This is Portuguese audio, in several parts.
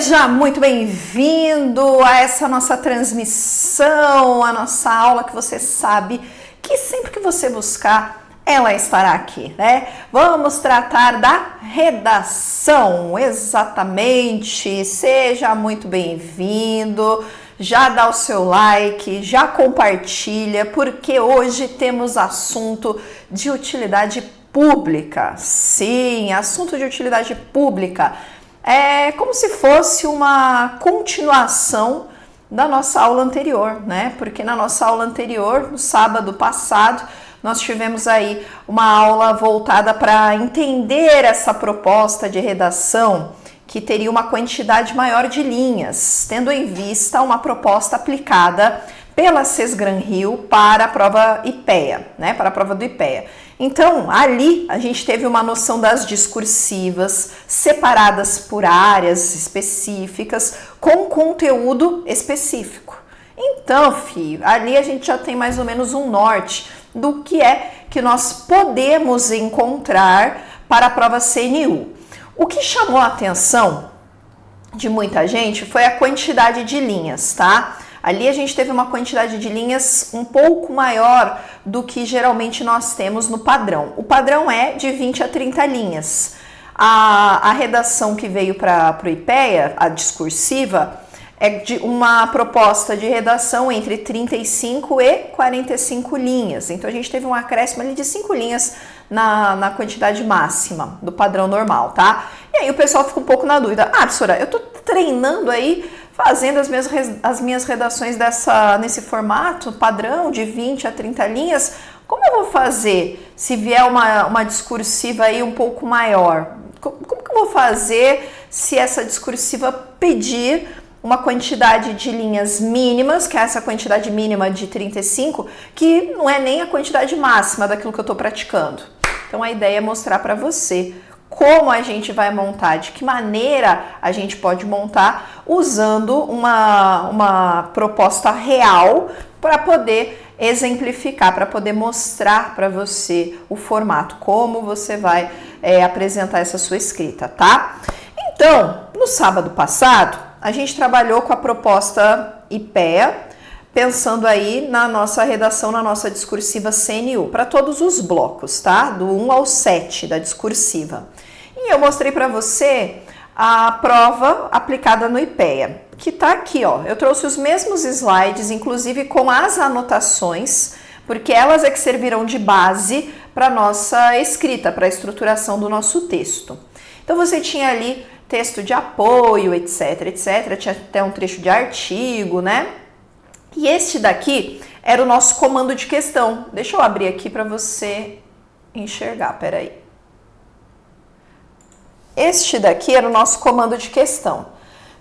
Seja muito bem-vindo a essa nossa transmissão, a nossa aula que você sabe que sempre que você buscar, ela estará aqui, né? Vamos tratar da redação, exatamente. Seja muito bem-vindo, já dá o seu like, já compartilha, porque hoje temos assunto de utilidade pública. Sim, assunto de utilidade pública. É como se fosse uma continuação da nossa aula anterior, né? Porque na nossa aula anterior, no sábado passado, nós tivemos aí uma aula voltada para entender essa proposta de redação que teria uma quantidade maior de linhas, tendo em vista uma proposta aplicada pela Sesgran-Rio para a prova IPEA, né? Para a prova do IPEA. Então, ali a gente teve uma noção das discursivas separadas por áreas específicas com conteúdo específico. Então, filho, ali a gente já tem mais ou menos um norte do que é que nós podemos encontrar para a prova CNU. O que chamou a atenção de muita gente foi a quantidade de linhas, tá? Ali a gente teve uma quantidade de linhas um pouco maior do que geralmente nós temos no padrão. O padrão é de 20 a 30 linhas. A redação que veio para o IPEA, a discursiva, é de uma proposta de redação entre 35 e 45 linhas. Então a gente teve um acréscimo ali de 5 linhas na quantidade máxima do padrão normal, tá? E aí o pessoal fica um pouco na dúvida. Ah, professora, eu tô treinando aí, fazendo as minhas redações nesse formato padrão de 20 a 30 linhas, como eu vou fazer se vier uma discursiva aí um pouco maior? Como que eu vou fazer se essa discursiva pedir uma quantidade de linhas mínimas, que é essa quantidade mínima de 35, que não é nem a quantidade máxima daquilo que eu estou praticando? Então a ideia é mostrar para você como a gente vai montar, de que maneira a gente pode montar usando uma proposta real para poder exemplificar, para poder mostrar para você o formato, como você vai apresentar essa sua escrita, tá? Então, no sábado passado, a gente trabalhou com a proposta IPEA, pensando aí na nossa redação, na nossa discursiva CNU, para todos os blocos, tá? Do 1 ao 7 da discursiva. E eu mostrei para você a prova aplicada no IPEA, que tá aqui, ó. Eu trouxe os mesmos slides, inclusive com as anotações, porque elas é que servirão de base para nossa escrita, para a estruturação do nosso texto. Então você tinha ali texto de apoio, etc, etc. Tinha até um trecho de artigo, né? E este daqui era o nosso comando de questão. Deixa eu abrir aqui para você enxergar, peraí. Este daqui era o nosso comando de questão.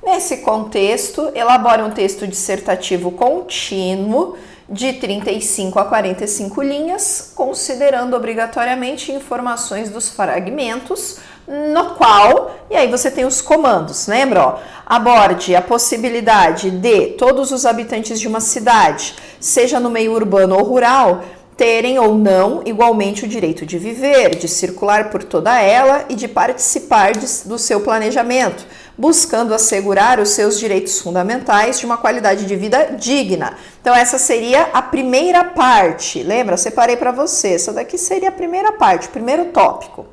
Nesse contexto, elabore um texto dissertativo contínuo de 35 a 45 linhas, considerando obrigatoriamente informações dos fragmentos, no qual, e aí você tem os comandos, lembra? Ó, aborde a possibilidade de todos os habitantes de uma cidade, seja no meio urbano ou rural, terem ou não igualmente o direito de viver, de circular por toda ela e de participar do seu planejamento, buscando assegurar os seus direitos fundamentais de uma qualidade de vida digna. Então essa seria a primeira parte, lembra? Separei para você, essa daqui seria a primeira parte, o primeiro tópico.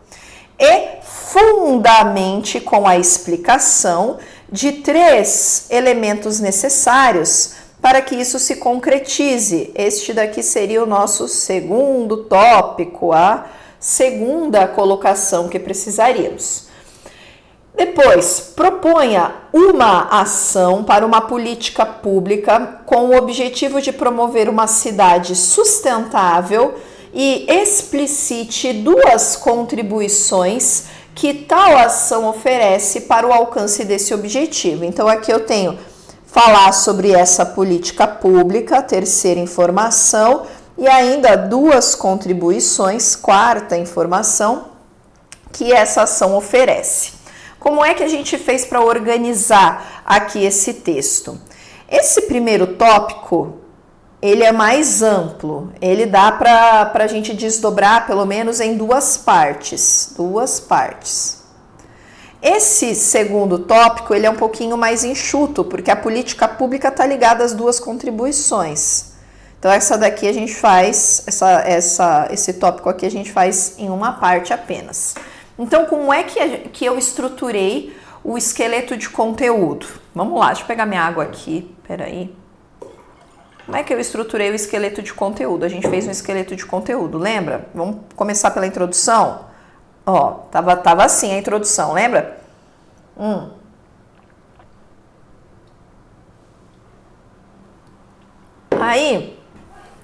E fundamente com a explicação de 3 elementos necessários para que isso se concretize. Este daqui seria o nosso segundo tópico, a segunda colocação que precisaríamos. Depois, proponha uma ação para uma política pública com o objetivo de promover uma cidade sustentável e explicite 2 contribuições que tal ação oferece para o alcance desse objetivo. Então, aqui eu tenho falar sobre essa política pública, terceira informação, e ainda 2 contribuições, quarta informação, que essa ação oferece. Como é que a gente fez para organizar aqui esse texto? Esse primeiro tópico, ele é mais amplo, ele dá para a gente desdobrar pelo menos em 2 partes. Esse segundo tópico, ele é um pouquinho mais enxuto, porque a política pública está ligada às duas contribuições. Então, essa daqui a gente faz, esse tópico aqui a gente faz em uma parte apenas. Então, como é que eu estruturei o esqueleto de conteúdo? Vamos lá, deixa eu pegar minha água aqui, peraí. Como é que eu estruturei o esqueleto de conteúdo? A gente fez um esqueleto de conteúdo, lembra? Vamos começar pela introdução? Ó, tava assim a introdução, lembra? Aí,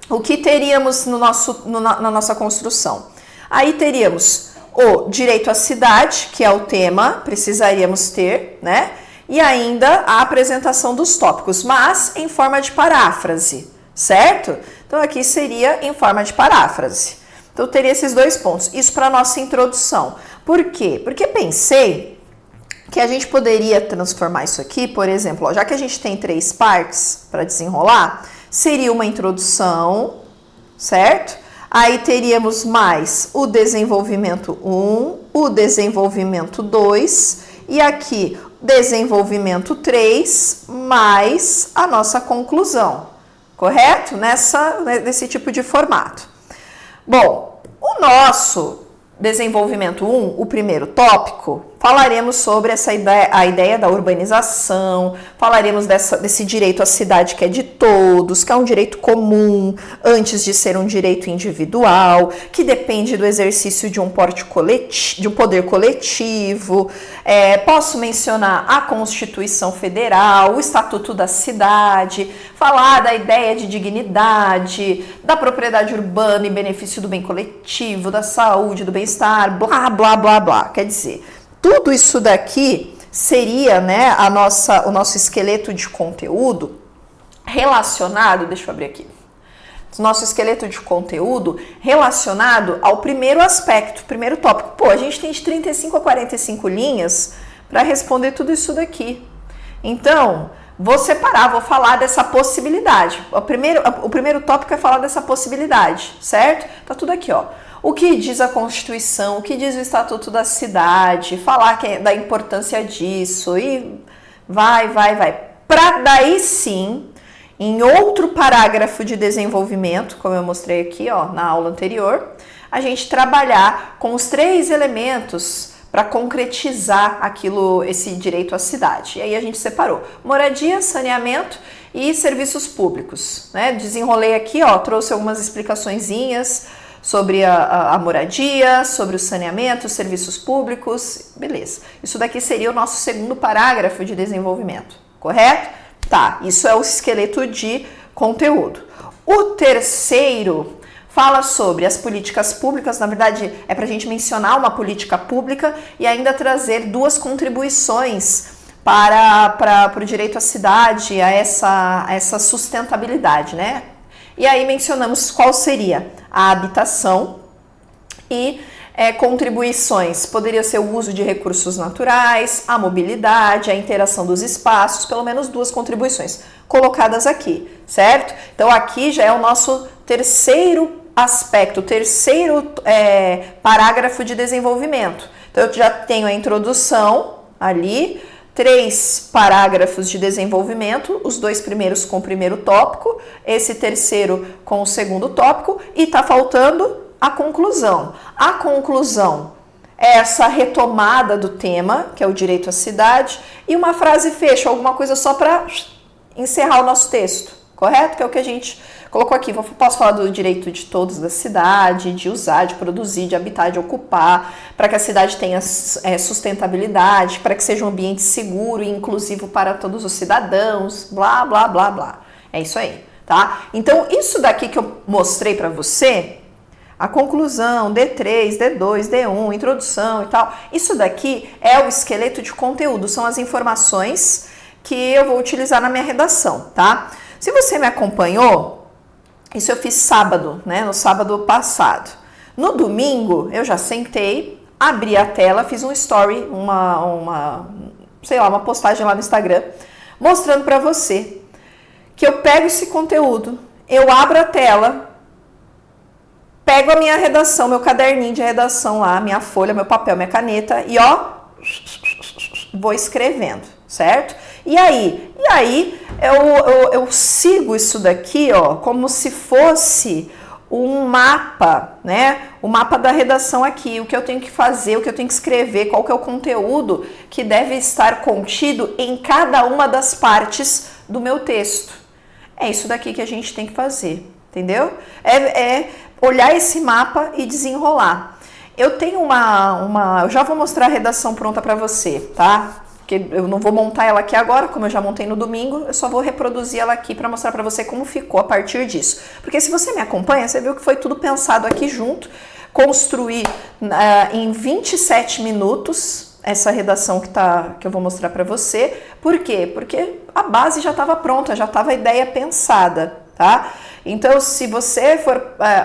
o que teríamos na nossa construção? Aí teríamos o direito à cidade, que é o tema, precisaríamos ter, né? E ainda a apresentação dos tópicos, mas em forma de paráfrase, certo? Então, aqui seria em forma de paráfrase. Então, eu teria esses dois pontos. Isso para a nossa introdução. Por quê? Porque pensei que a gente poderia transformar isso aqui, por exemplo, ó, já que a gente tem 3 partes para desenrolar, seria uma introdução, certo? Aí teríamos mais o desenvolvimento 1, o desenvolvimento 2 e aqui desenvolvimento 3 mais a nossa conclusão, correto? Nesse tipo de formato. Bom, o nosso desenvolvimento 1, o primeiro tópico, falaremos sobre a ideia da urbanização, falaremos desse direito à cidade que é de todos, que é um direito comum, antes de ser um direito individual, que depende do exercício de um poder coletivo. Posso mencionar a Constituição Federal, o Estatuto da Cidade, falar da ideia de dignidade, da propriedade urbana e benefício do bem coletivo, da saúde, do bem-estar, blá, blá, blá, blá. Quer dizer, tudo isso daqui seria, né, o nosso esqueleto de conteúdo relacionado, deixa eu abrir aqui, nosso esqueleto de conteúdo relacionado ao primeiro aspecto, primeiro tópico. Pô, a gente tem de 35 a 45 linhas para responder tudo isso daqui. Então, vou separar, vou falar dessa possibilidade. O primeiro tópico é falar dessa possibilidade, certo? Tá tudo aqui, ó. O que diz a Constituição, o que diz o Estatuto da Cidade, falar da importância disso e vai. Para daí sim, em outro parágrafo de desenvolvimento, como eu mostrei aqui, ó, na aula anterior, a gente trabalhar com os 3 elementos para concretizar esse direito à cidade. E aí a gente separou moradia, saneamento e serviços públicos, né? Desenrolei aqui, ó, trouxe algumas explicaçõezinhas sobre a moradia, sobre o saneamento, os serviços públicos, beleza. Isso daqui seria o nosso segundo parágrafo de desenvolvimento, correto? Tá, isso é o esqueleto de conteúdo. O terceiro fala sobre as políticas públicas, na verdade é para a gente mencionar uma política pública e ainda trazer 2 contribuições para o direito à cidade, a essa sustentabilidade, né? E aí mencionamos qual seria a habitação e contribuições. Poderia ser o uso de recursos naturais, a mobilidade, a interação dos espaços, pelo menos 2 contribuições colocadas aqui, certo? Então aqui já é o nosso terceiro aspecto, terceiro parágrafo de desenvolvimento. Então eu já tenho a introdução ali, 3 parágrafos de desenvolvimento, os 2 primeiros com o primeiro tópico, esse terceiro com o segundo tópico, e tá faltando a conclusão. A conclusão é essa retomada do tema, que é o direito à cidade, e uma frase fecha, alguma coisa só para encerrar o nosso texto, correto? Que é o que a gente colocou aqui. Posso falar do direito de todos da cidade, de usar, de produzir, de habitar, de ocupar, para que a cidade tenha sustentabilidade, para que seja um ambiente seguro e inclusivo para todos os cidadãos, blá, blá, blá, blá. É isso aí, tá? Então, isso daqui que eu mostrei para você, a conclusão, D3, D2, D1, introdução e tal, isso daqui é o esqueleto de conteúdo, são as informações que eu vou utilizar na minha redação, tá? Se você me acompanhou, isso eu fiz sábado, né? No sábado passado. No domingo, eu já sentei, abri a tela, fiz um story, uma postagem lá no Instagram, mostrando para você que eu pego esse conteúdo, eu abro a tela, pego a minha redação, meu caderninho de redação lá, minha folha, meu papel, minha caneta e ó, vou escrevendo, certo? E aí eu sigo isso daqui, ó, como se fosse um mapa, né? O mapa da redação aqui, o que eu tenho que fazer, o que eu tenho que escrever, qual que é o conteúdo que deve estar contido em cada uma das partes do meu texto. É isso daqui que a gente tem que fazer, entendeu? É olhar esse mapa e desenrolar. Eu tenho eu já vou mostrar a redação pronta para você, tá? Porque eu não vou montar ela aqui agora, como eu já montei no domingo, eu só vou reproduzir ela aqui para mostrar para você como ficou a partir disso. Porque se você me acompanha, você viu que foi tudo pensado aqui junto, construí em 27 minutos essa redação que eu vou mostrar para você. Por quê? Porque a base já estava pronta, já estava a ideia pensada, tá? Então, se você for,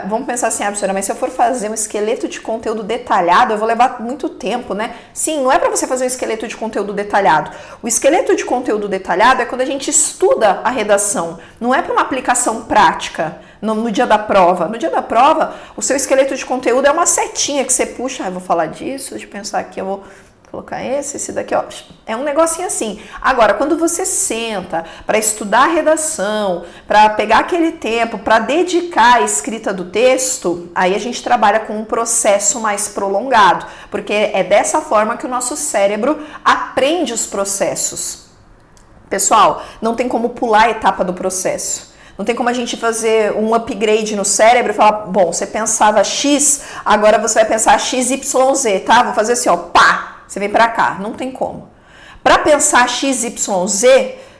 vamos pensar assim, professora, mas se eu for fazer um esqueleto de conteúdo detalhado, eu vou levar muito tempo, né? Sim, não é para você fazer um esqueleto de conteúdo detalhado. O esqueleto de conteúdo detalhado é quando a gente estuda a redação, não é para uma aplicação prática no dia da prova. No dia da prova, o seu esqueleto de conteúdo é uma setinha que você puxa, eu vou falar disso, deixa eu pensar aqui, eu vou colocar esse daqui, ó, é um negocinho assim. Agora, quando você senta para estudar a redação, para pegar aquele tempo, para dedicar a escrita do texto, aí a gente trabalha com um processo mais prolongado, porque é dessa forma que o nosso cérebro aprende os processos. Pessoal, não tem como pular a etapa do processo. Não tem como a gente fazer um upgrade no cérebro e falar, bom, você pensava X, agora você vai pensar XYZ, tá? Vou fazer assim, ó, pá! Você vem pra cá, não tem como. Para pensar XYZ,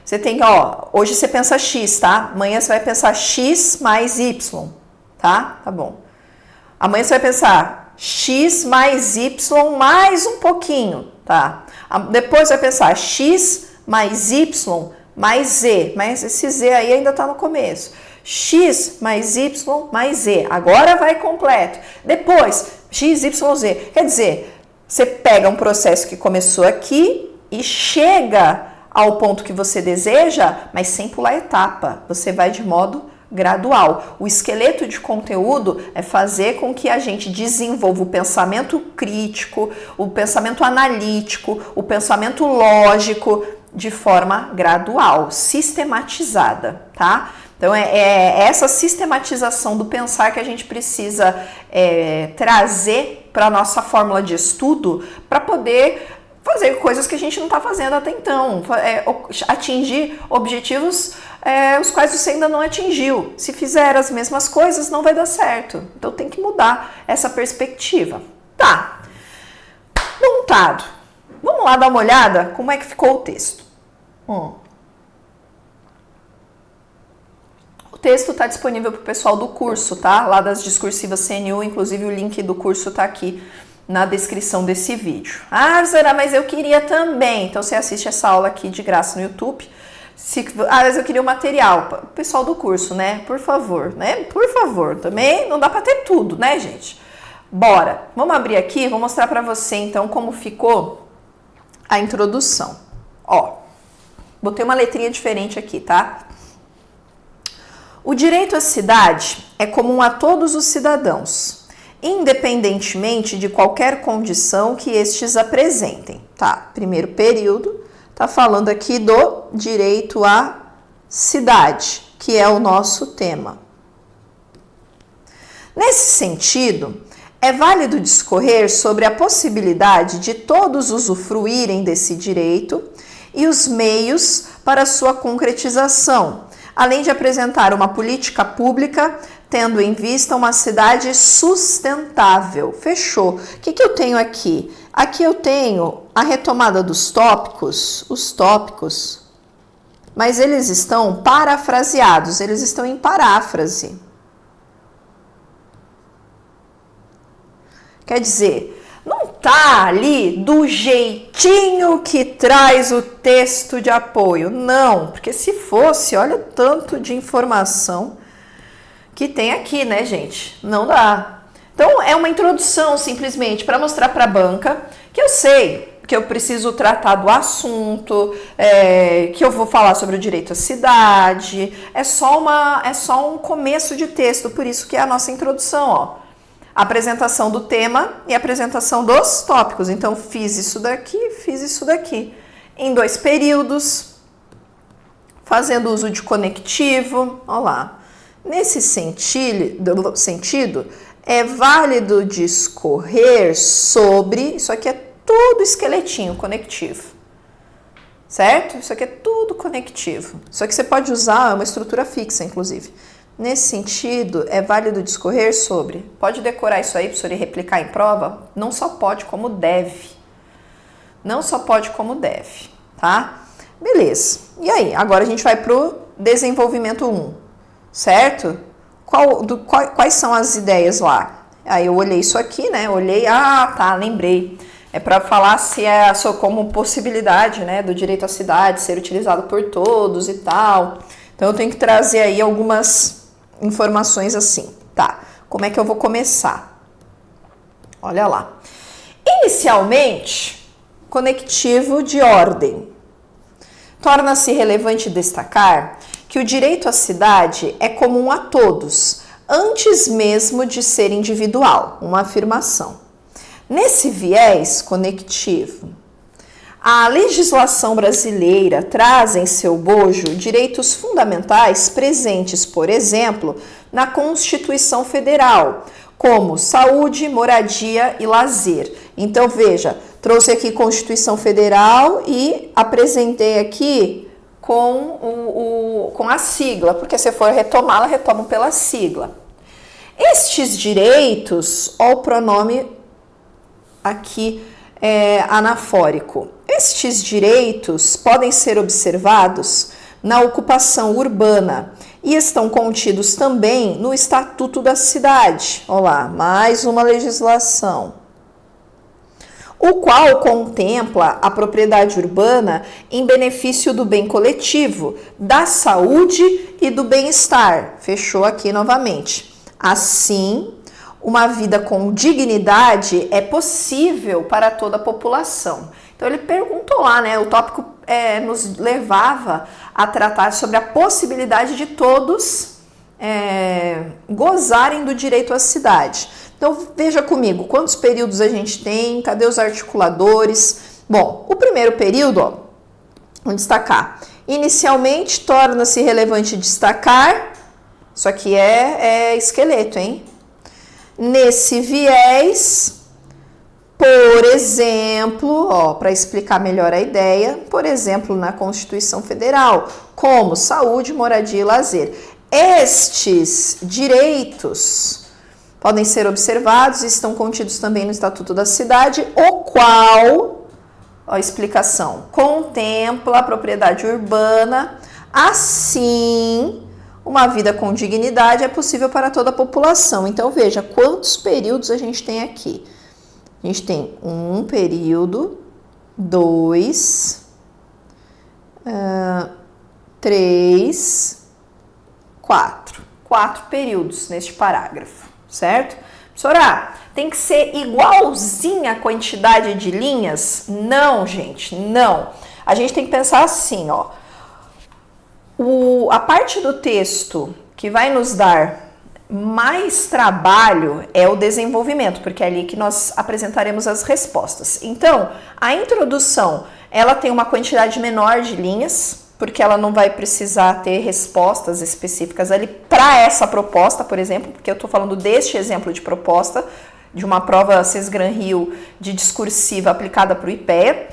você tem que, ó, hoje você pensa X, tá? Amanhã você vai pensar X mais Y, tá? Tá bom. Amanhã você vai pensar X mais Y mais um pouquinho, tá? Depois vai pensar X mais Y mais Z, mas esse Z aí ainda tá no começo. X mais Y mais Z, agora vai completo. Depois, X, Y, Z. Quer dizer, você pega um processo que começou aqui e chega ao ponto que você deseja, mas sem pular etapa. Você vai de modo gradual. O esqueleto de conteúdo é fazer com que a gente desenvolva o pensamento crítico, o pensamento analítico, o pensamento lógico de forma gradual, sistematizada, tá? Então, é essa sistematização do pensar que a gente precisa trazer para a nossa fórmula de estudo para poder fazer coisas que a gente não está fazendo até então, atingir objetivos os quais você ainda não atingiu. Se fizer as mesmas coisas, não vai dar certo. Então, tem que mudar essa perspectiva. Tá, montado. Vamos lá dar uma olhada como é que ficou o texto. O texto está disponível para o pessoal do curso, tá? Lá das discursivas CNU, inclusive o link do curso está aqui na descrição desse vídeo. Ah, Zara, mas eu queria também. Então você assiste essa aula aqui de graça no YouTube. Mas eu queria o material. O pessoal do curso, né? Por favor, né? Por favor, também não dá para ter tudo, né, gente? Bora. Vamos abrir aqui, vou mostrar para você então como ficou a introdução. Ó, botei uma letrinha diferente aqui, tá? O direito à cidade é comum a todos os cidadãos, independentemente de qualquer condição que estes apresentem. Tá, primeiro período, tá falando aqui do direito à cidade, que é o nosso tema. Nesse sentido, é válido discorrer sobre a possibilidade de todos usufruírem desse direito e os meios para sua concretização, além de apresentar uma política pública tendo em vista uma cidade sustentável. Fechou. O que eu tenho aqui? Aqui eu tenho a retomada dos tópicos, os tópicos, mas eles estão parafraseados, eles estão em paráfrase. Quer dizer, não tá ali do jeitinho que traz o texto de apoio. Não, porque se fosse, olha o tanto de informação que tem aqui, né, gente? Não dá. Então, é uma introdução, simplesmente, para mostrar para a banca que eu sei que eu preciso tratar do assunto, que eu vou falar sobre o direito à cidade. É só um começo de texto, por isso que é a nossa introdução, ó. Apresentação do tema e apresentação dos tópicos. Então, fiz isso daqui, fiz isso daqui. em 2 períodos, fazendo uso de conectivo. Olha lá. Nesse sentido, é válido discorrer sobre... Isso aqui é tudo esqueletinho, conectivo. Certo? Isso aqui é tudo conectivo. Isso aqui você pode usar, é uma estrutura fixa, inclusive. Nesse sentido, é válido discorrer sobre... Pode decorar isso aí para você replicar em prova? Não só pode, como deve. Não só pode, como deve, tá? Beleza. E aí? Agora a gente vai para o desenvolvimento 1, certo? Quais são as ideias lá? Aí eu olhei isso aqui, né? Olhei, tá, lembrei. É para falar se é como possibilidade, né, do direito à cidade ser utilizado por todos e tal. Então eu tenho que trazer aí algumas informações assim. Tá, como é que eu vou começar? Olha lá. Inicialmente, conectivo de ordem. Torna-se relevante destacar que o direito à cidade é comum a todos, antes mesmo de ser individual, uma afirmação. Nesse viés conectivo, a legislação brasileira traz em seu bojo direitos fundamentais presentes, por exemplo, na Constituição Federal, como saúde, moradia e lazer. Então, veja, trouxe aqui Constituição Federal e apresentei aqui com a sigla, porque se for retomá-la, retomo pela sigla. Estes direitos, ó o pronome aqui anafórico. Estes direitos podem ser observados na ocupação urbana e estão contidos também no Estatuto da Cidade. Olha lá, mais uma legislação. O qual contempla a propriedade urbana em benefício do bem coletivo, da saúde e do bem-estar. Fechou aqui novamente. Assim, uma vida com dignidade é possível para toda a população. Então ele perguntou lá, né? O tópico nos levava a tratar sobre a possibilidade de todos gozarem do direito à cidade. Então veja comigo, quantos períodos a gente tem, cadê os articuladores? Bom, o primeiro período, ó, vamos destacar. Inicialmente, torna-se relevante destacar, isso aqui é esqueleto, hein? Nesse viés, por exemplo, para explicar melhor a ideia, por exemplo, na Constituição Federal, como saúde, moradia e lazer. Estes direitos podem ser observados e estão contidos também no Estatuto da Cidade, o qual, a explicação, contempla a propriedade urbana, assim... Uma vida com dignidade é possível para toda a população. Então, veja quantos períodos a gente tem aqui. A gente tem 1 período, 2, 3, 4. 4 períodos neste parágrafo, certo? Professora, tem que ser igualzinha a quantidade de linhas? Não, gente, não. A gente tem que pensar assim, ó. A parte do texto que vai nos dar mais trabalho é o desenvolvimento, porque é ali que nós apresentaremos as respostas. Então, a introdução, ela tem uma quantidade menor de linhas, porque ela não vai precisar ter respostas específicas ali para essa proposta, por exemplo, porque eu estou falando deste exemplo de proposta, de uma prova Sesgran-Rio de discursiva aplicada para o IPEA.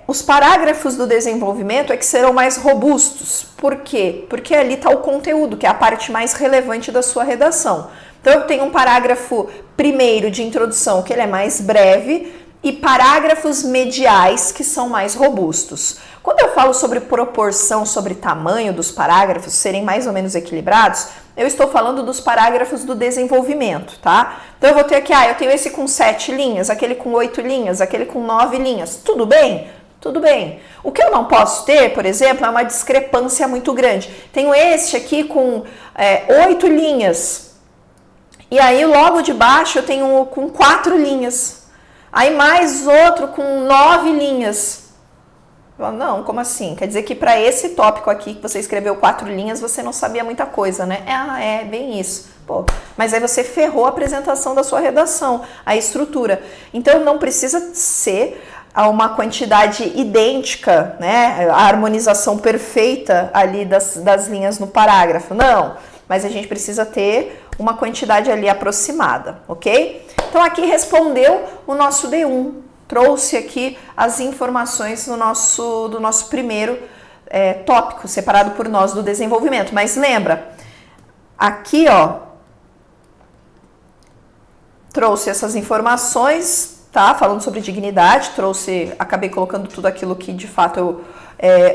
Os parágrafos do desenvolvimento é que serão mais robustos. Por quê? Porque ali está o conteúdo, que é a parte mais relevante da sua redação. Então, eu tenho um parágrafo primeiro de introdução, que ele é mais breve, e parágrafos mediais, que são mais robustos. Quando eu falo sobre proporção, sobre tamanho dos parágrafos serem mais ou menos equilibrados, eu estou falando dos parágrafos do desenvolvimento, tá? Então, eu vou ter aqui, eu tenho esse com 7 linhas, aquele com 8 linhas, aquele com 9 linhas. Tudo bem? Tudo bem. O que eu não posso ter, por exemplo, é uma discrepância muito grande. Tenho este aqui com 8 linhas. E aí, logo de baixo, eu tenho com 4 linhas. Aí, mais outro com 9 linhas. Não, como assim? Quer dizer que para esse tópico aqui, que você escreveu 4 linhas, você não sabia muita coisa, né? Bem isso. Pô, mas aí você ferrou a apresentação da sua redação, a estrutura. Então, não precisa ser a uma quantidade idêntica, né? A harmonização perfeita ali das linhas no parágrafo. Não, mas a gente precisa ter uma quantidade ali aproximada, ok? Então aqui respondeu o nosso D1, trouxe aqui as informações do nosso primeiro tópico, separado por nós do desenvolvimento. Mas lembra, aqui ó, trouxe essas informações, tá? Falando sobre dignidade, acabei colocando tudo aquilo que de fato eu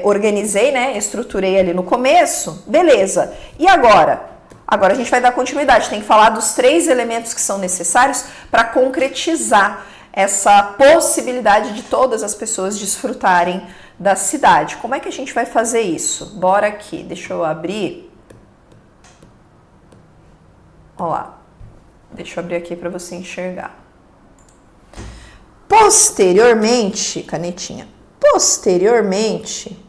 organizei, né? Estruturei ali no começo, beleza. E agora? Agora a gente vai dar continuidade, tem que falar dos 3 elementos que são necessários para concretizar essa possibilidade de todas as pessoas desfrutarem da cidade. Como é que a gente vai fazer isso? Bora aqui, deixa eu abrir. Olha lá, deixa eu abrir aqui para você enxergar. Posteriormente, canetinha, posteriormente,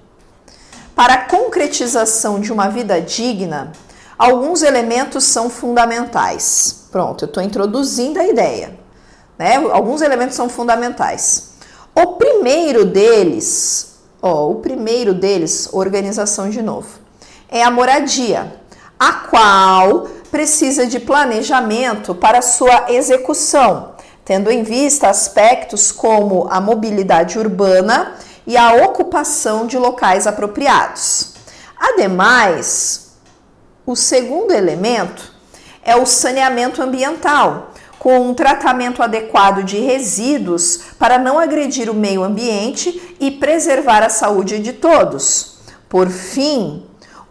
para a concretização de uma vida digna, alguns elementos são fundamentais. Pronto, eu estou introduzindo a ideia, né? Alguns elementos são fundamentais. O primeiro deles, organização de novo, é a moradia, a qual precisa de planejamento para sua execução, tendo em vista aspectos como a mobilidade urbana e a ocupação de locais apropriados. Ademais, o segundo elemento é o saneamento ambiental, com um tratamento adequado de resíduos para não agredir o meio ambiente e preservar a saúde de todos. Por fim,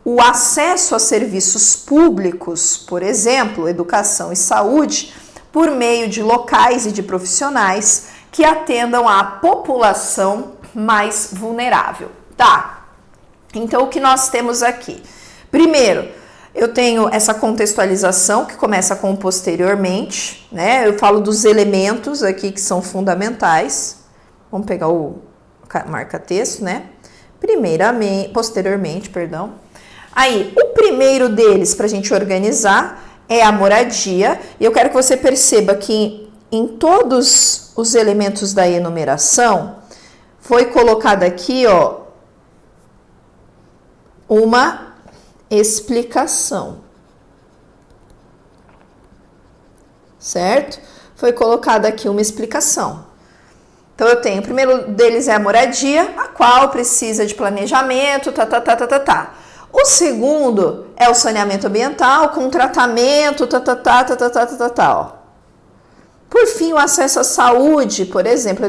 o acesso a serviços públicos, por exemplo, educação e saúde, por meio de locais e de profissionais que atendam à população mais vulnerável. Tá, então o que nós temos aqui? Primeiro, eu tenho essa contextualização que começa com posteriormente, né? Eu falo dos elementos aqui que são fundamentais. Vamos pegar o marca-texto, né? Posteriormente, perdão. Aí, o primeiro deles para a gente organizar é a moradia. E eu quero que você perceba que em todos os elementos da enumeração foi colocada aqui, ó, uma explicação, certo? Foi colocada aqui uma explicação. Então eu tenho, o primeiro deles é a moradia, a qual precisa de planejamento, O segundo é o saneamento ambiental com tratamento, ó. Por fim, o acesso à saúde, por exemplo,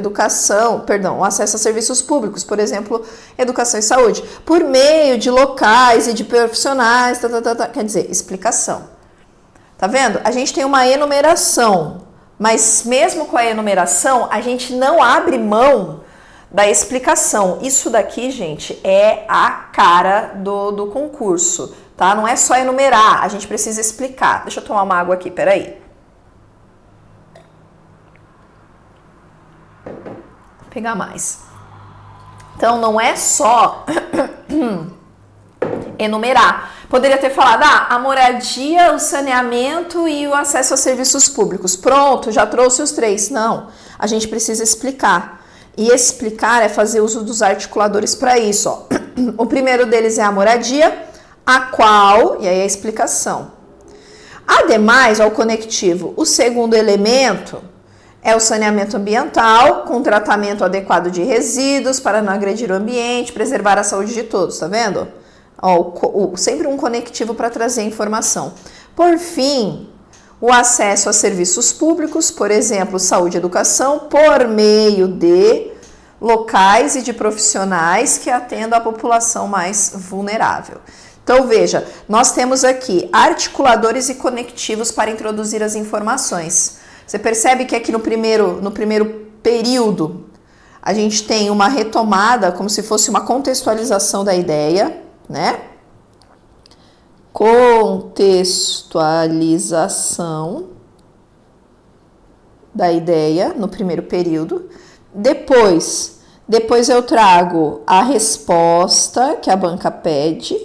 o acesso a serviços públicos, por exemplo, educação e saúde, por meio de locais e de profissionais, quer dizer, explicação. Tá vendo? A gente tem uma enumeração, mas mesmo com a enumeração, a gente não abre mão da explicação. Isso daqui, gente, é a cara do concurso, tá? Não é só enumerar, a gente precisa explicar. Deixa eu tomar uma água aqui, peraí. Pegar mais. Então, não é só enumerar. Poderia ter falado, a moradia, o saneamento e o acesso a serviços públicos. Pronto, já trouxe os 3. Não, a gente precisa explicar. E explicar é fazer uso dos articuladores para isso, ó. O primeiro deles é a moradia, a qual, e aí a explicação. Ademais, ao conectivo, o segundo elemento é o saneamento ambiental, com tratamento adequado de resíduos para não agredir o ambiente, preservar a saúde de todos, tá vendo? Ó, sempre um conectivo para trazer informação. Por fim, o acesso a serviços públicos, por exemplo, saúde e educação, por meio de locais e de profissionais que atendam a população mais vulnerável. Então, veja, nós temos aqui articuladores e conectivos para introduzir as informações. Você percebe que aqui no primeiro período a gente tem uma retomada, como se fosse uma contextualização da ideia, né? Contextualização da ideia no primeiro período. Depois eu trago a resposta que a banca pede,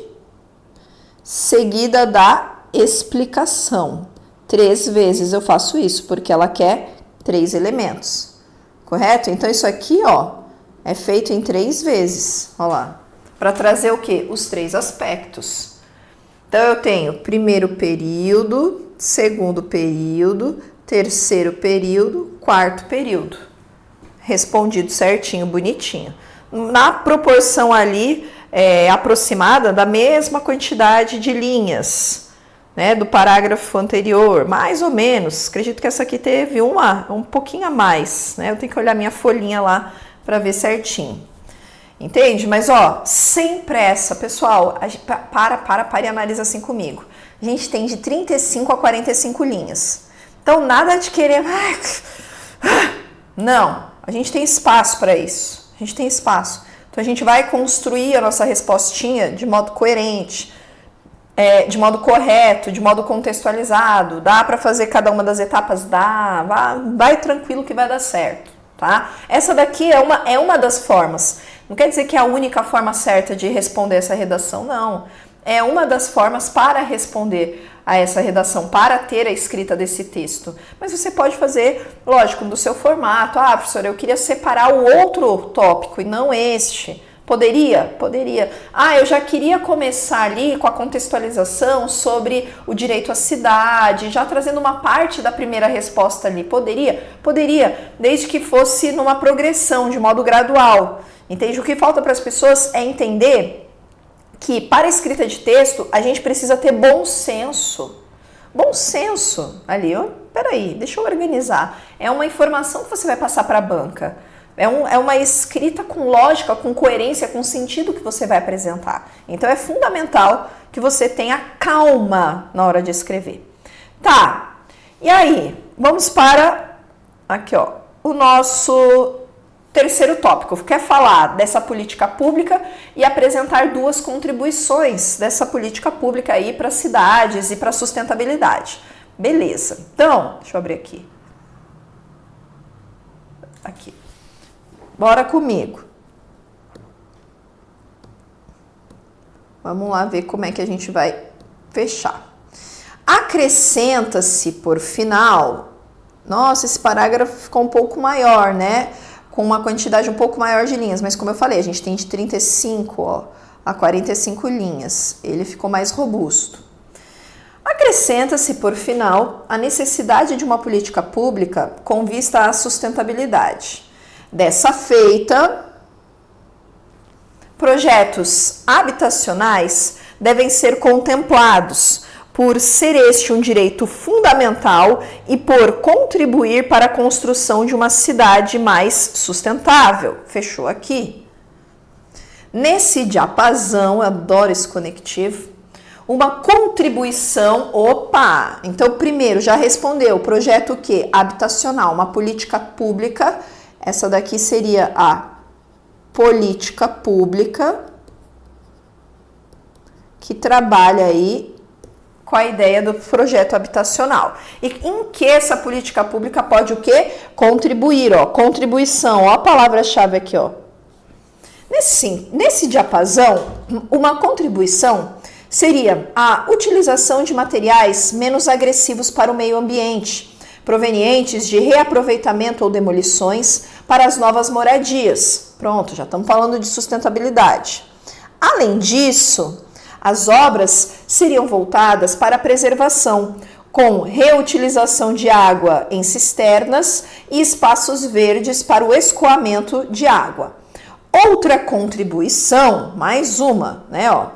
seguida da explicação. 3 vezes eu faço isso, porque ela quer 3 elementos. correto? Então, isso aqui, ó, é feito em 3 vezes, ó lá, para trazer o quê? Os 3 aspectos. Então, eu tenho primeiro período, segundo período, terceiro período, quarto período. Respondido certinho, bonitinho. Na proporção ali aproximada da mesma quantidade de linhas, né, do parágrafo anterior, mais ou menos. Acredito que essa aqui teve um pouquinho a mais, né? Eu tenho que olhar minha folhinha lá para ver certinho. Entende? Mas, ó, sem pressa, pessoal, para e analisa assim comigo. A gente tem de 35 a 45 linhas. Então, nada de querer... Não, a gente tem espaço para isso. A gente tem espaço. Então, a gente vai construir a nossa respostinha de modo coerente, de modo correto, de modo contextualizado. Dá para fazer cada uma das etapas? Dá. Vai tranquilo que vai dar certo, tá? Essa daqui é uma das formas. Não quer dizer que é a única forma certa de responder essa redação, não. É uma das formas para responder a essa redação, para ter a escrita desse texto. Mas você pode fazer, lógico, do seu formato. Ah, professora, eu queria separar o outro tópico e não este. Poderia? Poderia. Ah, eu já queria começar ali com a contextualização sobre o direito à cidade, já trazendo uma parte da primeira resposta ali. Poderia? Poderia, desde que fosse numa progressão, de modo gradual. Entende? O que falta para as pessoas é entender que para a escrita de texto a gente precisa ter bom senso. Bom senso ali, ó, peraí, deixa eu organizar. É uma informação que você vai passar para a banca. É uma escrita com lógica, com coerência, com sentido que você vai apresentar. Então é fundamental que você tenha calma na hora de escrever. Tá, e aí, vamos para aqui, ó, o nosso terceiro tópico, quer falar dessa política pública e apresentar 2 contribuições dessa política pública aí para cidades e para sustentabilidade. Beleza, então, deixa eu abrir aqui. Aqui. Bora comigo. Vamos lá ver como é que a gente vai fechar. Acrescenta-se por final... Nossa, esse parágrafo ficou um pouco maior, né? Com uma quantidade um pouco maior de linhas, mas como eu falei, a gente tem de 35 a 45 linhas, ele ficou mais robusto. Acrescenta-se, por final, a necessidade de uma política pública com vista à sustentabilidade. Dessa feita, projetos habitacionais devem ser contemplados por ser este um direito fundamental e por contribuir para a construção de uma cidade mais sustentável. Fechou aqui. Nesse diapasão, eu adoro esse conectivo, uma contribuição, então primeiro já respondeu, projeto o quê? Habitacional, uma política pública, essa daqui seria a política pública que trabalha aí com a ideia do projeto habitacional. E em que essa política pública pode o quê? Contribuir, ó, contribuição, ó a palavra-chave aqui, ó. Nesse diapasão, uma contribuição seria a utilização de materiais menos agressivos para o meio ambiente, provenientes de reaproveitamento ou demolições para as novas moradias. Pronto, já estamos falando de sustentabilidade. Além disso, as obras seriam voltadas para a preservação, com reutilização de água em cisternas e espaços verdes para o escoamento de água. Outra contribuição, mais uma, né, ó,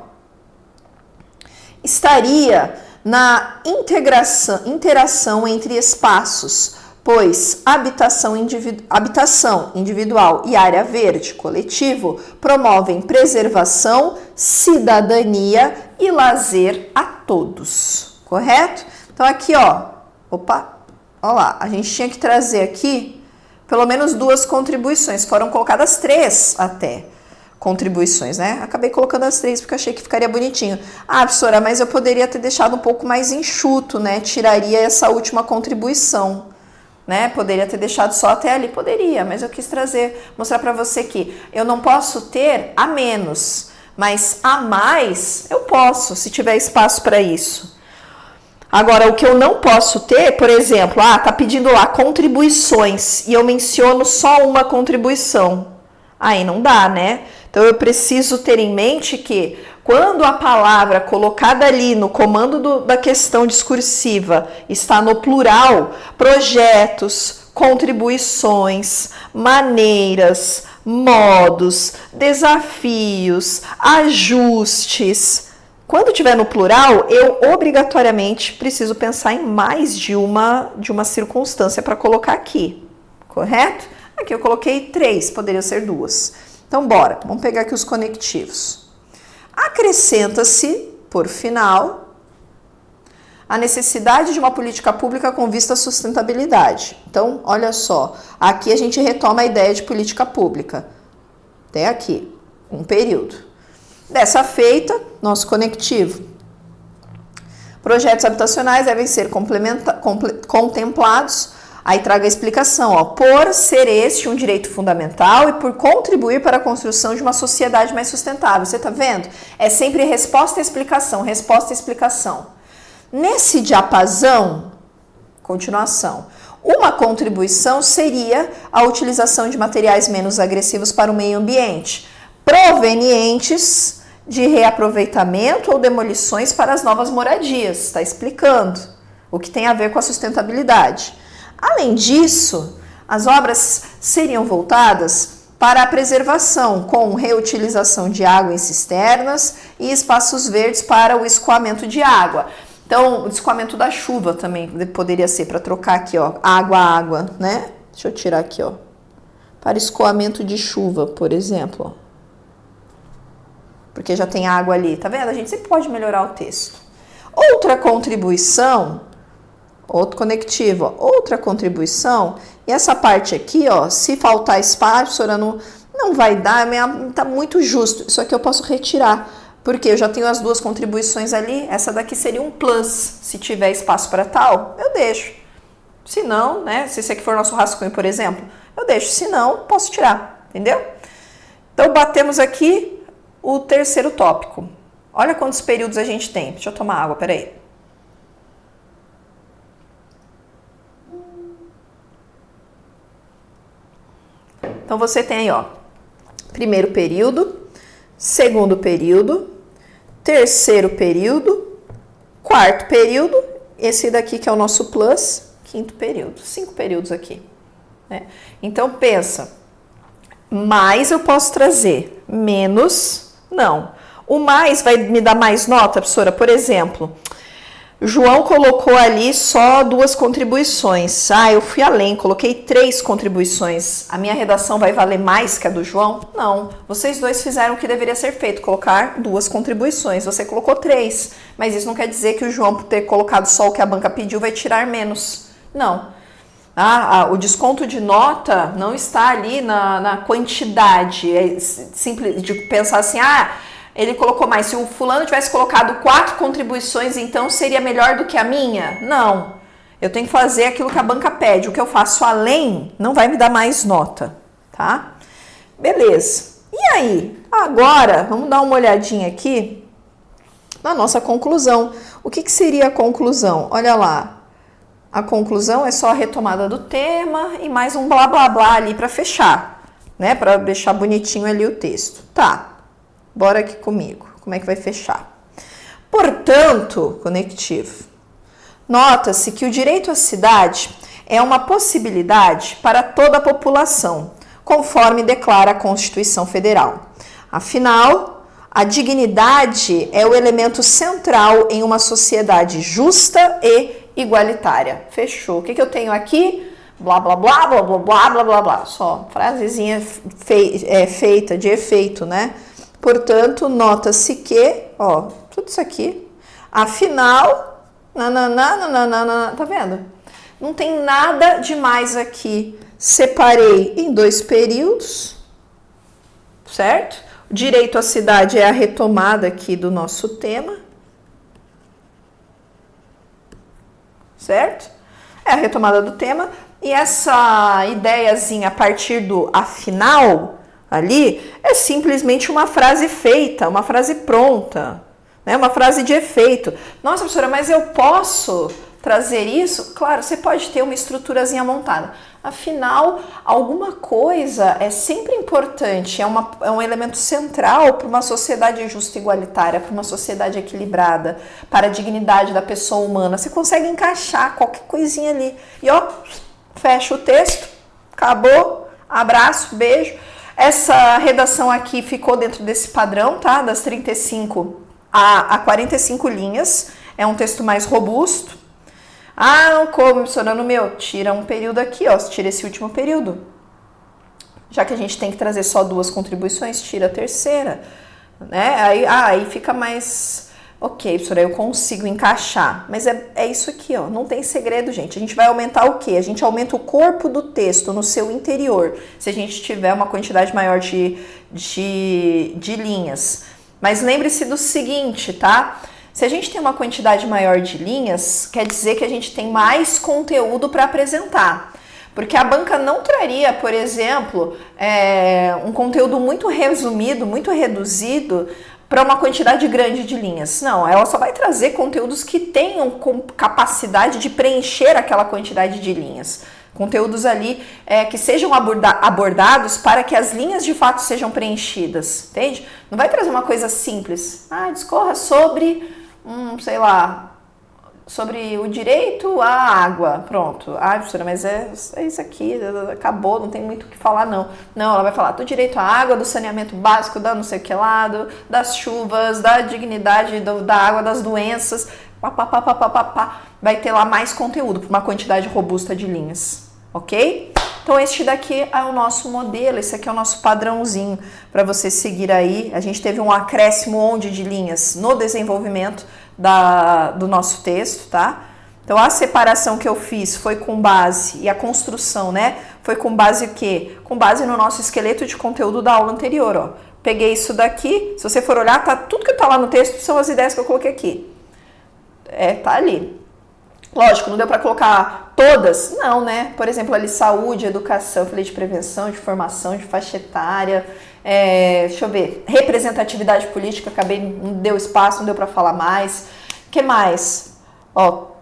estaria na interação entre espaços, pois habitação individual e área verde coletivo promovem preservação, cidadania e lazer a todos, correto? Então aqui, ó, ó lá, a gente tinha que trazer aqui pelo menos 2 contribuições, foram colocadas 3 até contribuições, né? Acabei colocando as 3 porque achei que ficaria bonitinho. Ah, professora, mas eu poderia ter deixado um pouco mais enxuto, né? Tiraria essa última contribuição, né? Poderia ter deixado só até ali, poderia, mas eu quis mostrar para você que eu não posso ter a menos, mas a mais eu posso, se tiver espaço para isso. Agora, o que eu não posso ter, por exemplo, tá pedindo lá contribuições e eu menciono só uma contribuição. Aí não dá, né? Então eu preciso ter em mente que quando a palavra colocada ali no comando da questão discursiva está no plural, projetos, contribuições, maneiras, modos, desafios, ajustes. Quando tiver no plural, eu obrigatoriamente preciso pensar em mais de uma circunstância para colocar aqui, correto? Aqui eu coloquei 3, poderia ser 2. Então, bora, vamos pegar aqui os conectivos. Acrescenta-se, por final, a necessidade de uma política pública com vista à sustentabilidade. Então, olha só, aqui a gente retoma a ideia de política pública. Até aqui, um período. Dessa feita, nosso conectivo. Projetos habitacionais devem ser contemplados. Aí traga a explicação, por ser este um direito fundamental e por contribuir para a construção de uma sociedade mais sustentável. Você tá vendo? É sempre resposta e explicação, resposta e explicação. Nesse diapasão, continuação, uma contribuição seria a utilização de materiais menos agressivos para o meio ambiente, provenientes de reaproveitamento ou demolições para as novas moradias. Está explicando o que tem a ver com a sustentabilidade. Além disso, as obras seriam voltadas para a preservação, com reutilização de água em cisternas e espaços verdes para o escoamento de água. Então, o escoamento da chuva também poderia ser para trocar aqui, água, né? Deixa eu tirar aqui, para escoamento de chuva, por exemplo. Porque já tem água ali, tá vendo? A gente sempre pode melhorar o texto. Outra contribuição, outro conectivo, outra contribuição, e essa parte aqui, se faltar espaço, não vai dar, tá muito justo. Isso aqui eu posso retirar, porque eu já tenho as 2 contribuições ali, essa daqui seria um plus, se tiver espaço para tal, eu deixo. Se não, né, se esse aqui for nosso rascunho, por exemplo, eu deixo, se não, posso tirar, entendeu? Então, batemos aqui o terceiro tópico. Olha quantos períodos a gente tem. Deixa eu tomar água, peraí. Então, você tem aí, primeiro período, segundo período, terceiro período, quarto período, esse daqui que é o nosso plus, quinto período. 5 períodos aqui, né? Então, pensa, mais eu posso trazer, menos não. O mais vai me dar mais nota, professora? Por exemplo, João colocou ali só 2 contribuições. Eu fui além, coloquei 3 contribuições. A minha redação vai valer mais que a do João? Não. Vocês 2 fizeram o que deveria ser feito, colocar 2 contribuições. Você colocou 3, mas isso não quer dizer que o João, por ter colocado só o que a banca pediu, vai tirar menos. Não. O desconto de nota não está ali na quantidade. É simples de pensar assim, ele colocou mais. Se o fulano tivesse colocado 4 contribuições, então seria melhor do que a minha? Não. Eu tenho que fazer aquilo que a banca pede. O que eu faço além não vai me dar mais nota, tá? Beleza. E aí? Agora, vamos dar uma olhadinha aqui na nossa conclusão. O que seria a conclusão? Olha lá. A conclusão é só a retomada do tema e mais um blá blá blá ali para fechar, né? Para deixar bonitinho ali o texto. Tá. Bora aqui comigo. Como é que vai fechar? Portanto, conectivo. Nota-se que o direito à cidade é uma possibilidade para toda a população, conforme declara a Constituição Federal. Afinal, a dignidade é o elemento central em uma sociedade justa e igualitária. Fechou. O que eu tenho aqui? Blá, blá, blá, blá, blá, blá, blá, blá, blá. Só frasezinha feita de efeito, né? Portanto, nota-se que, tudo isso aqui, afinal, tá vendo? Não tem nada demais aqui. Separei em 2 períodos, certo? Direito à cidade é a retomada aqui do nosso tema, certo? É a retomada do tema. E essa ideiazinha a partir do afinal ali é simplesmente uma frase feita, uma frase pronta, né? Uma frase de efeito. Nossa, professora, mas eu posso trazer isso? Claro, você pode ter uma estruturazinha montada. Afinal, alguma coisa é sempre importante, é um elemento central para uma sociedade justa e igualitária, para uma sociedade equilibrada, para a dignidade da pessoa humana. Você consegue encaixar qualquer coisinha ali. E ó, fecha o texto, acabou, abraço, beijo. Essa redação aqui ficou dentro desse padrão, tá? Das 35 a 45 linhas. É um texto mais robusto. Ah, não, como, professora, no meu? Tira um período aqui, ó. Tira esse último período. Já que a gente tem que trazer só 2 contribuições, tira a terceira. Né? Aí fica mais... Ok, professora, eu consigo encaixar. Mas é isso aqui, ó. Não tem segredo, gente. A gente vai aumentar o quê? A gente aumenta o corpo do texto no seu interior. Se a gente tiver uma quantidade maior de linhas. Mas lembre-se do seguinte, tá? Se a gente tem uma quantidade maior de linhas, quer dizer que a gente tem mais conteúdo para apresentar. Porque a banca não traria, por exemplo, um conteúdo muito resumido, muito reduzido, para uma quantidade grande de linhas. Não, ela só vai trazer conteúdos que tenham capacidade de preencher aquela quantidade de linhas. Conteúdos ali que sejam abordados para que as linhas de fato sejam preenchidas, entende? Não vai trazer uma coisa simples. Discorra sobre... sei lá, sobre o direito à água, pronto. Professora, mas é isso aqui, acabou, não tem muito o que falar, não. Não, ela vai falar do direito à água, do saneamento básico, da não sei o que lá, das chuvas, da dignidade da água, das doenças, vai ter lá mais conteúdo, por uma quantidade robusta de linhas, ok? Então, este daqui é o nosso modelo, esse aqui é o nosso padrãozinho para você seguir aí. A gente teve um acréscimo onde de linhas no desenvolvimento do nosso texto, tá? Então, a separação que eu fiz foi com base, e a construção, né? Foi com base o quê? Com base no nosso esqueleto de conteúdo da aula anterior, ó. Peguei isso daqui, se você for olhar, tá, tudo que tá lá no texto são as ideias que eu coloquei aqui. Tá ali. Lógico, não deu para colocar todas? Não, né? Por exemplo, ali saúde, educação, eu falei de prevenção, de formação, de faixa etária, deixa eu ver, representatividade política, não deu espaço, não deu para falar mais. O que mais?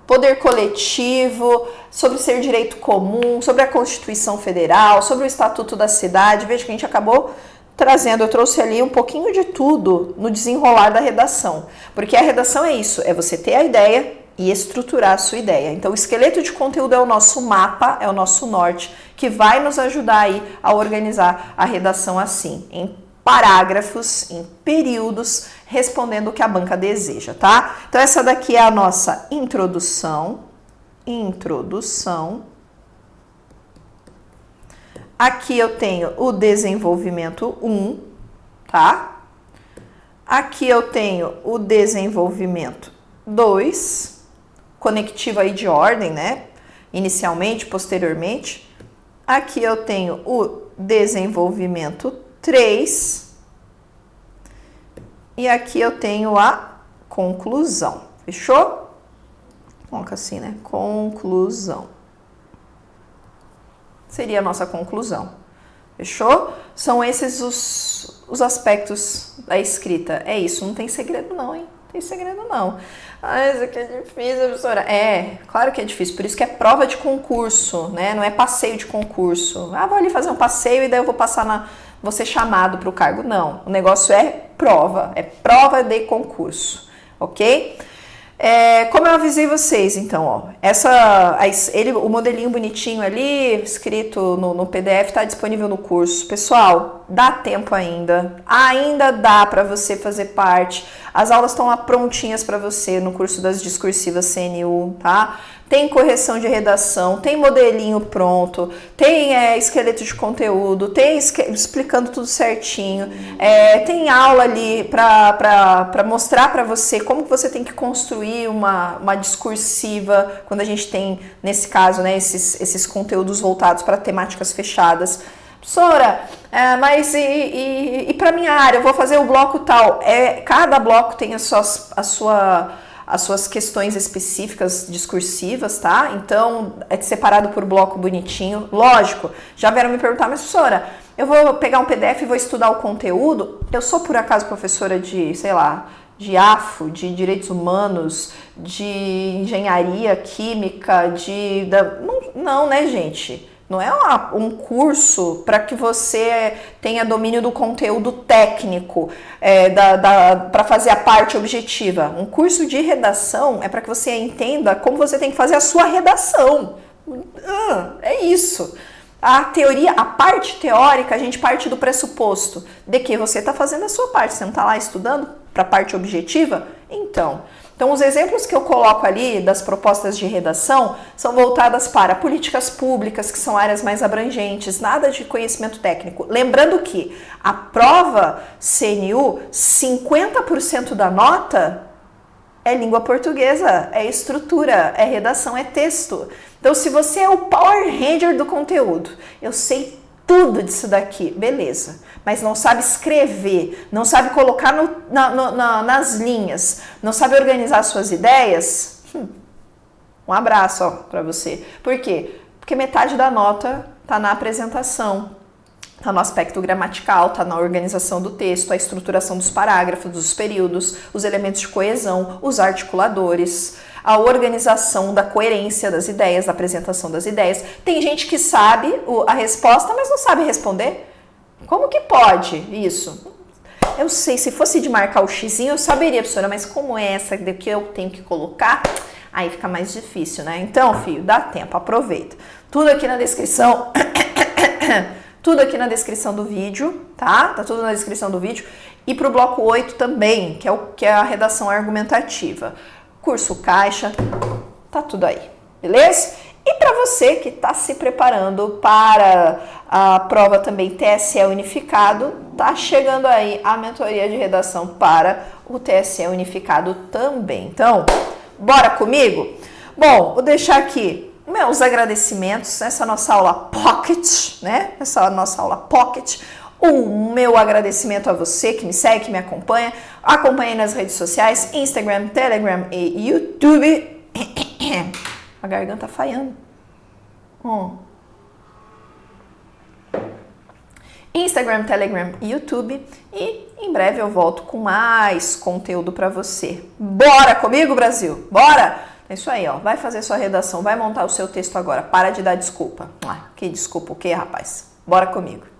Poder coletivo, sobre ser direito comum, sobre a Constituição Federal, sobre o Estatuto da Cidade. Veja que a gente acabou trazendo, eu trouxe ali um pouquinho de tudo no desenrolar da redação. Porque a redação é isso, é você ter a ideia e estruturar a sua ideia. Então, o esqueleto de conteúdo é o nosso mapa, é o nosso norte, que vai nos ajudar aí a organizar a redação assim, em parágrafos, em períodos, respondendo o que a banca deseja, tá? Então, essa daqui é a nossa introdução. Aqui eu tenho o desenvolvimento 1, tá? Aqui eu tenho o desenvolvimento 2, conectivo aí de ordem, né? Inicialmente, posteriormente. Aqui eu tenho o desenvolvimento 3. E aqui eu tenho a conclusão. Fechou? Coloca assim, né? Conclusão. Seria a nossa conclusão. Fechou? São esses os aspectos da escrita. É isso, não tem segredo não, hein? Não tem segredo não. Isso aqui é difícil, professora. Claro que é difícil, por isso que é prova de concurso, né? Não é passeio de concurso. Vou ali fazer um passeio e daí eu vou ser chamado para o cargo. Não, o negócio é prova de concurso, ok? Como eu avisei vocês, então, ó, o modelinho bonitinho ali, escrito no PDF, está disponível no curso. Pessoal, dá tempo ainda dá para você fazer parte. As aulas estão lá prontinhas para você no curso das discursivas CNU, tá? Tem correção de redação, tem modelinho pronto, tem esqueleto de conteúdo, tem explicando tudo certinho, tem aula ali para mostrar para você como que você tem que construir uma discursiva quando a gente tem, nesse caso, né, esses conteúdos voltados para temáticas fechadas. Professora, mas e para minha área, eu vou fazer o bloco tal. Cada bloco tem as suas questões específicas discursivas, tá? Então, é separado por bloco bonitinho. Lógico, já vieram me perguntar, mas professora, eu vou pegar um PDF e vou estudar o conteúdo? Eu sou, por acaso, professora de, sei lá, de AFO, de direitos humanos, de engenharia química, não, né, gente? Não é um curso para que você tenha domínio do conteúdo técnico, para fazer a parte objetiva. Um curso de redação é para que você entenda como você tem que fazer a sua redação. É isso. A teoria, a parte teórica, a gente parte do pressuposto de que você está fazendo a sua parte. Você não está lá estudando para a parte objetiva? Então, os exemplos que eu coloco ali das propostas de redação são voltadas para políticas públicas, que são áreas mais abrangentes, nada de conhecimento técnico. Lembrando que a prova CNU, 50% da nota é língua portuguesa, é estrutura, é redação, é texto. Então, se você é o Power Ranger do conteúdo, eu sei tudo disso daqui, beleza, mas não sabe escrever, não sabe colocar nas linhas, não sabe organizar suas ideias, um abraço para você. Por quê? Porque metade da nota está na apresentação, está no aspecto gramatical, está na organização do texto, a estruturação dos parágrafos, dos períodos, os elementos de coesão, os articuladores, a organização da coerência das ideias, da apresentação das ideias. Tem gente que sabe a resposta, mas não sabe responder. Como que pode isso? Eu sei, se fosse de marcar o xizinho, eu saberia, professora, mas como é essa que eu tenho que colocar, aí fica mais difícil, né? Então, filho, dá tempo, aproveita. Tudo aqui na descrição... Tudo aqui na descrição do vídeo, tá? Tá tudo na descrição do vídeo. E pro bloco 8 também, que é a redação argumentativa. Curso Caixa, tá tudo aí, beleza? E para você que está se preparando para a prova também TSE Unificado, tá chegando aí a mentoria de redação para o TSE Unificado também. Então, bora comigo? Bom, vou deixar aqui meus agradecimentos nessa nossa aula Pocket, né? Essa nossa aula Pocket. O meu agradecimento a você que me segue, que me acompanha. Acompanhe nas redes sociais, Instagram, Telegram e YouTube. A garganta falhando. Instagram, Telegram e YouTube. E em breve eu volto com mais conteúdo para você. Bora comigo, Brasil? Bora! É isso aí, ó. Vai fazer sua redação, vai montar o seu texto agora. Para de dar desculpa. Que desculpa o quê, rapaz? Bora comigo.